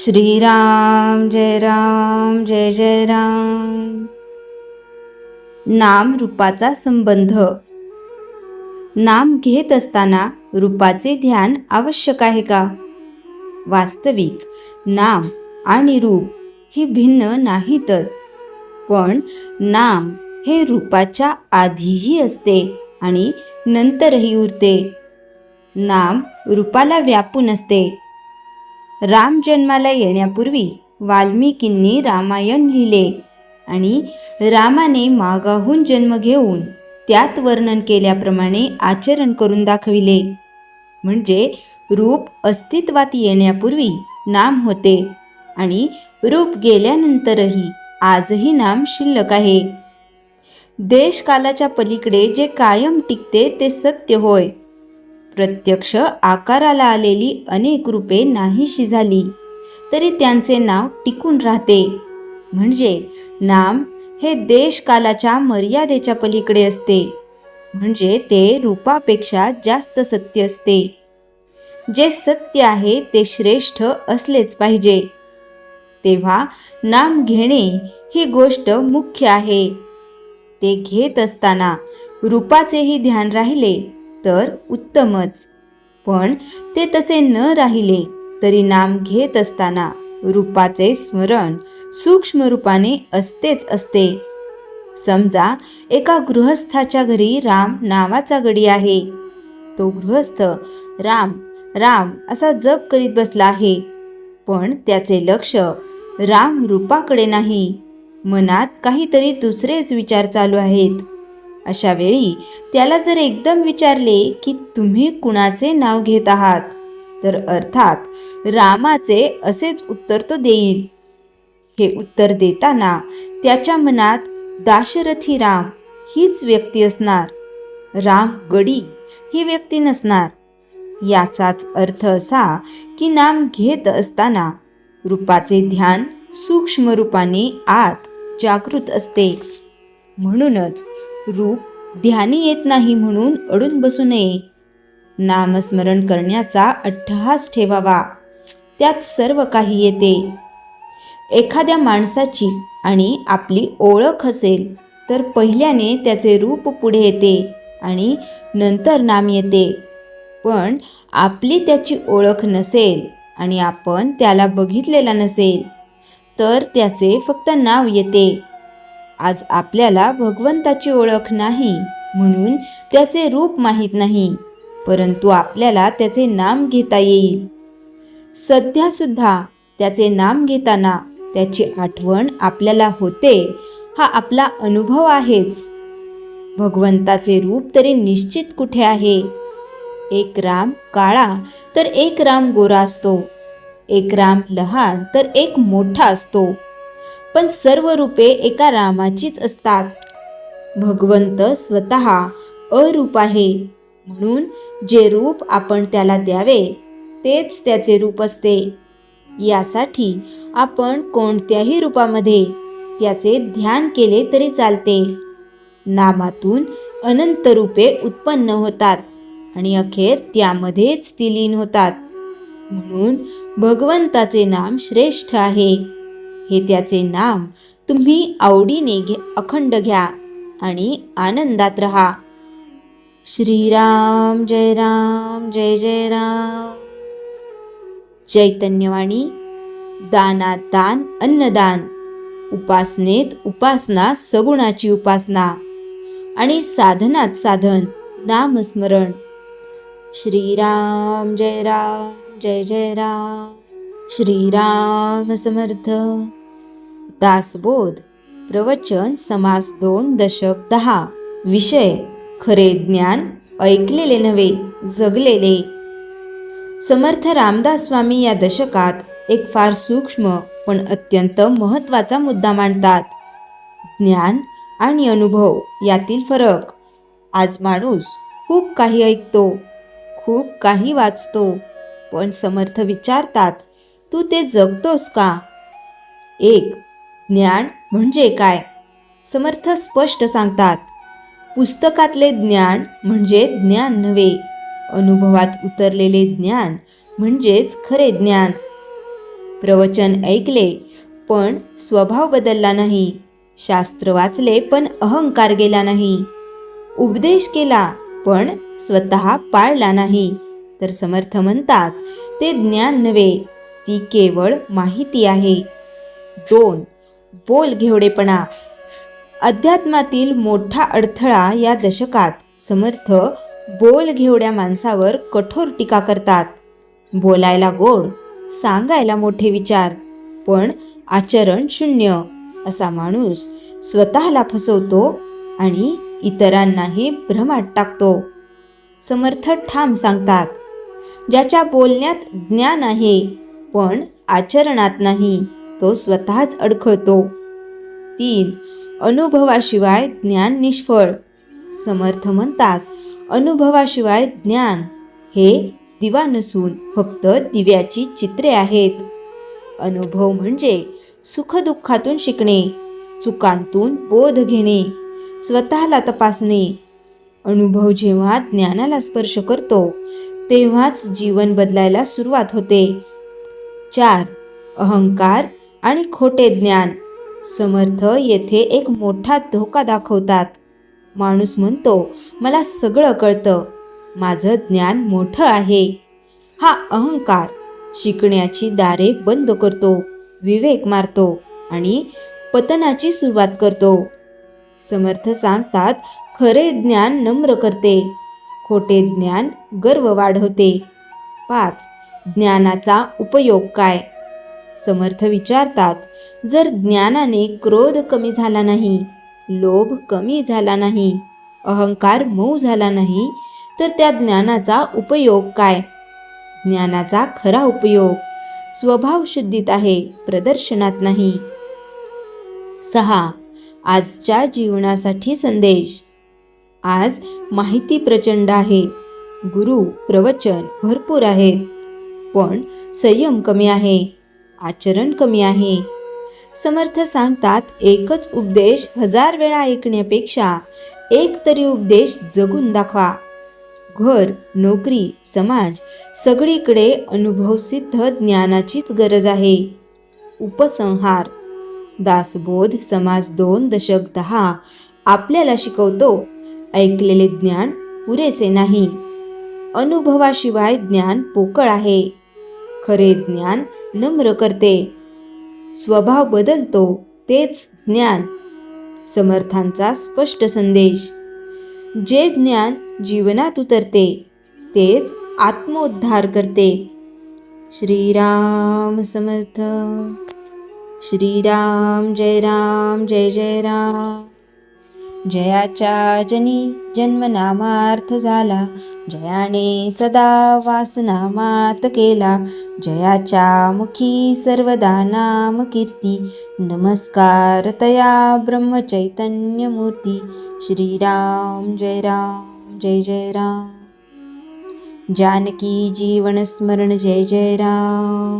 श्रीराम जय जय राम। नाम रूपाचा संबंध। नाम घेत असताना रूपाचे ध्यान आवश्यक आहे का? वास्तविक नाम आणि रूप ही भिन्न नाहीतच, पण नाम हे रूपाच्या आधीही असते आणि नंतरही उरते. नाम रूपाला व्यापून असते. राम जन्माला येण्यापूर्वी वाल्मिकींनी रामायण लिहिले आणि रामाने मागाहून जन्म घेऊन त्यात वर्णन केल्याप्रमाणे आचरण करून दाखविले. म्हणजे रूप अस्तित्वात येण्यापूर्वी नाम होते आणि रूप गेल्यानंतरही आजही नाम शिल्लक आहे. देशकालाच्या पलीकडे जे कायम टिकते ते सत्य होय. प्रत्यक्ष आकाराला आलेली अनेक रूपे नाहीशी झाली तरी त्यांचे नाव टिकून राहते. म्हणजे नाम हे देशकालाच्या मर्यादेच्या पलीकडे असते. म्हणजे ते रूपापेक्षा जास्त सत्य असते. जे सत्य आहे ते श्रेष्ठ असलेच पाहिजे. तेव्हा नाम घेणे ही गोष्ट मुख्य आहे. ते घेत असताना रूपाचेही ध्यान राहिले तर उत्तमच, पण ते तसे न राहिले तरी नाम घेत असताना रूपाचे स्मरण सूक्ष्म रूपाने असतेच असते. समजा एका गृहस्थाच्या घरी राम नावाचा गडी आहे. तो गृहस्थ राम राम असा जप करीत बसला आहे, पण त्याचे लक्ष राम रूपाकडे नाही. मनात काहीतरी दुसरेच विचार चालू आहेत. अशा वेळी त्याला जर एकदम विचारले की तुम्ही कुणाचे नाव घेत आहात, तर अर्थात रामाचे असेच उत्तर तो देईल. हे उत्तर देताना त्याच्या मनात दाशरथी राम हीच व्यक्ती असणार, राम गडी ही व्यक्ती नसणार. याचाच अर्थ असा की नाम घेत असताना रूपाचे ध्यान सूक्ष्म रूपाने आत जागृत असते. म्हणूनच रूप ध्यानी येत नाही म्हणून अडून बसू नये. नामस्मरण करण्याचा अट्टहास ठेवावा. त्यात सर्व काही येते. एखाद्या माणसाची आणि आपली ओळख असेल तर पहिल्याने त्याचे रूप पुढे येते आणि नंतर नाम येते. पण आपली त्याची ओळख नसेल आणि आपण त्याला बघितलेला नसेल तर त्याचे फक्त नाव येते. आज आपल्याला भगवंताची ओळख नाही म्हणून त्याचे रूप माहीत नाही, परंतु आपल्याला त्याचे नाम घेता येईल. सध्या सुद्धा त्याचे नाम घेताना त्याची आठवण आपल्याला होते, हा आपला अनुभव आहेच. भगवंताचे रूप तरी निश्चित कुठे आहे? एक राम काळा तर एक राम गोरा असतो. एक राम लहान तर एक मोठा असतो. पण सर्व रूपे एका रामाचीच असतात. भगवंत स्वतः अरूप आहे, म्हणून जे रूप आपण त्याला द्यावे तेच त्याचे रूप असते. यासाठी आपण कोणत्याही रूपामध्ये त्याचे ध्यान केले तरी चालते. नामातून अनंत रूपे उत्पन्न होतात आणि अखेर त्यामध्येच ती लीन होतात. म्हणून भगवंताचे नाम श्रेष्ठ आहे. हे त्याचे नाम तुम्ही आवडीने अखंड घ्या आणि आनंदात रहा. श्रीराम जय जय राम. चैतन्यवाणी. दानात दान अन्नदान, उपासनेत उपासना सगुणाची उपासना आणि साधनात साधन नामस्मरण. श्रीराम जय जय राम. श्रीराम समर्थ. दासबोध. प्रवचन समास 2 दशक 10. विषय खरे ज्ञान ऐकलेले नव्हे जगलेले. समर्थ रामदास स्वामी या दशकात एक फार सूक्ष्म पण अत्यंत महत्त्वाचा मुद्दा मांडतात. ज्ञान आणि अनुभव यातील फरक. आज माणूस खूप काही ऐकतो, खूप काही वाचतो, पण समर्थ विचारतात तू ते जगतोस का? एक, ज्ञान म्हणजे काय? समर्थ स्पष्ट सांगतात, पुस्तकातले ज्ञान म्हणजे ज्ञान नव्हे, अनुभवात उतरलेले ज्ञान म्हणजेच खरे ज्ञान. प्रवचन ऐकले पण स्वभाव बदलला नाही, शास्त्र वाचले पण अहंकार गेला नाही, उपदेश केला पण स्वतः पाळला नाही, तर समर्थ म्हणतात ते ज्ञान नव्हे, ती केवळ माहिती आहे. 2. बोल घेवडेपणा. अध्यात्मातील मोठा अडथळा या दशकात समर्थ बोल घेवड्या माणसावर कठोर टीका करतात. बोलायला गोड, सांगायला मोठे विचार, पण आचरण शून्य असा माणूस स्वतःला फसवतो आणि इतरांनाही भ्रमात टाकतो. समर्थ ठाम सांगतात, ज्याच्या बोलण्यात ज्ञान आहे पण आचरणात नाही, तो स्वतःच अडखळतो. 3. अनुभवाशिवाय ज्ञान निष्फळ. समर्थ म्हणतात, अनुभवाशिवाय ज्ञान हे दिवा नसून फक्त दिव्याची चित्रे आहेत. अनुभव म्हणजे सुखदुःखातून शिकणे, चुकांतून बोध घेणे, स्वतःला तपासणे. अनुभव जेव्हा ज्ञानाला स्पर्श करतो तेव्हाच जीवन बदलायला सुरुवात होते. 4. अहंकार आणि खोटे ज्ञान. समर्थ येथे एक मोठा धोका दाखवतात. माणूस म्हणतो, मला सगळं कळतं, माझं ज्ञान मोठं आहे. हा अहंकार शिकण्याची दारे बंद करतो, विवेक मारतो आणि पतनाची सुरुवात करतो. समर्थ सांगतात, खरे ज्ञान नम्र करते, खोटे ज्ञान गर्व वाढवते. 5. ज्ञानाचा उपयोग काय. समर्थ विचारतात, जर ज्ञानाने क्रोध कमी झाला नाही, लोभ कमी झाला नाही, अहंकार मऊ झाला नाही, तर त्या ज्ञानाचा उपयोग काय. ज्ञानाचा खरा उपयोग स्वभाव शुद्धीत आहे, प्रदर्शनात नाही. 6. आजच्या जीवनासाठी संदेश. आज माहिती प्रचंड आहे, गुरु प्रवचन भरपूर आहेत, पण संयम कमी आहे, आचरण कमी आहे. समर्थ सांगतात, एकच उपदेश 1000 वेळा ऐकण्यापेक्षा एक तरी उपदेश जगून दाखवा. घर, नोकरी, समाज सगळीकडे अनुभवसिद्ध ज्ञानाचीच गरज आहे. उपसंहार. दासबोध समाज 2 दशक 10 आपल्याला शिकवतो, ऐकलेले ज्ञान पुरेसे नाही, अनुभवाशिवाय ज्ञान पोकळ आहे. खरे ज्ञान नम्र करते, स्वभाव बदलतो, तेच ज्ञान. समर्थांचा स्पष्ट संदेश. जे ज्ञान जीवनात उतरते तेच आत्मोद्धार करते. श्रीराम समर्थ. श्रीराम जय राम जय जय राम. जयाच्या जनी जन्मनामार्थ झाला, जयाने सदा वासनामात केला, जयाच्या मुखी सर्वदा नाम कीर्ती, नमस्कार तया ब्रह्मचैतन्य मूर्ती. श्रीराम जय राम जय जय राम. जानकी जीवन स्मरण जय जय राम.